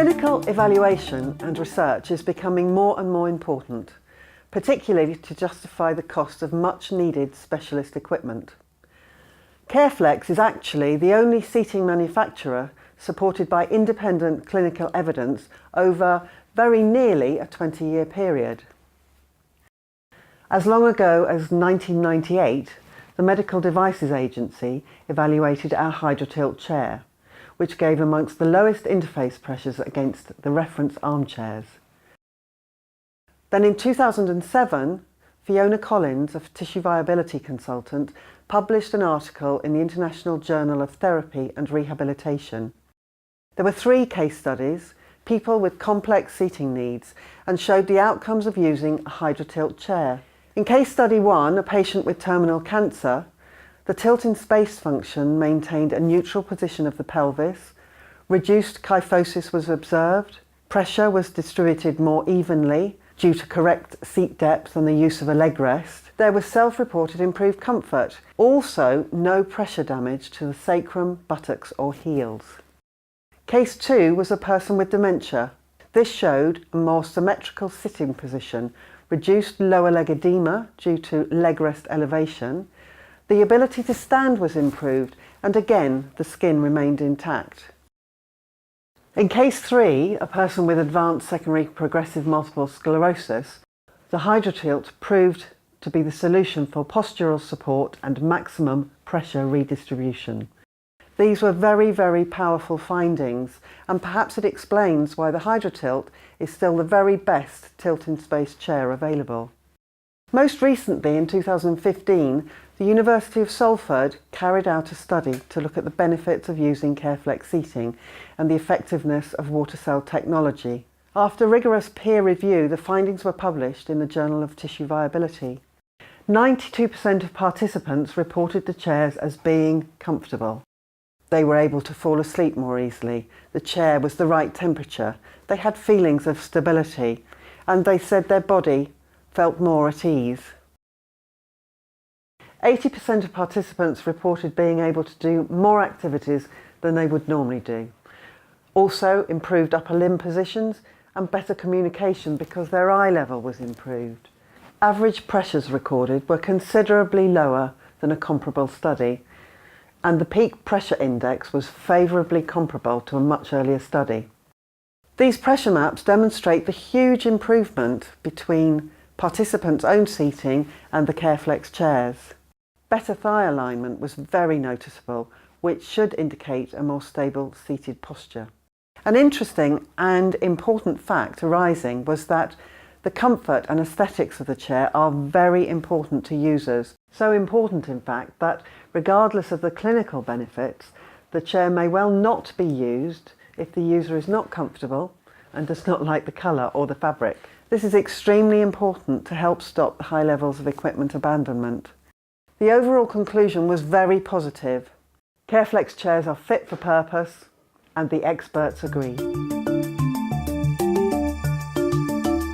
Clinical evaluation and research is becoming more and more important, particularly to justify the cost of much needed specialist equipment. CareFlex is actually the only seating manufacturer supported by independent clinical evidence over very nearly a 20-year period. As long ago as 1998, the Medical Devices Agency evaluated our HydroTilt chair, which gave amongst the lowest interface pressures against the reference armchairs. Then in 2007, Fiona Collins, a tissue viability consultant, published an article in the International Journal of Therapy and Rehabilitation. There were 3 case studies, people with complex seating needs, and showed the outcomes of using a HydroTilt chair. In case study 1, a patient with terminal cancer, the tilt in space function maintained a neutral position of the pelvis, reduced kyphosis was observed, pressure was distributed more evenly due to correct seat depth and the use of a leg rest. There was self-reported improved comfort, also no pressure damage to the sacrum, buttocks or heels. Case 2 was a person with dementia. This showed a more symmetrical sitting position, reduced lower leg edema due to leg rest elevation. The ability to stand was improved, and again the skin remained intact. In case 3, a person with advanced secondary progressive multiple sclerosis, the HydroTilt proved to be the solution for postural support and maximum pressure redistribution. These were very, very powerful findings, and perhaps it explains why the HydroTilt is still the very best tilt-in-space chair available. Most recently, in 2015, the University of Salford carried out a study to look at the benefits of using CareFlex seating and the effectiveness of water cell technology. After rigorous peer review, the findings were published in the Journal of Tissue Viability. 92% of participants reported the chairs as being comfortable. They were able to fall asleep more easily. The chair was the right temperature. They had feelings of stability, and they said their body felt more at ease. 80% of participants reported being able to do more activities than they would normally do. Also, improved upper limb positions and better communication because their eye level was improved. Average pressures recorded were considerably lower than a comparable study, and the peak pressure index was favourably comparable to a much earlier study. These pressure maps demonstrate the huge improvement between participants' own seating and the CareFlex chairs. Better thigh alignment was very noticeable, which should indicate a more stable seated posture. An interesting and important fact arising was that the comfort and aesthetics of the chair are very important to users. So important, in fact, that regardless of the clinical benefits, the chair may well not be used if the user is not comfortable and does not like the colour or the fabric. This is extremely important to help stop the high levels of equipment abandonment. The overall conclusion was very positive. CareFlex chairs are fit for purpose, and the experts agree.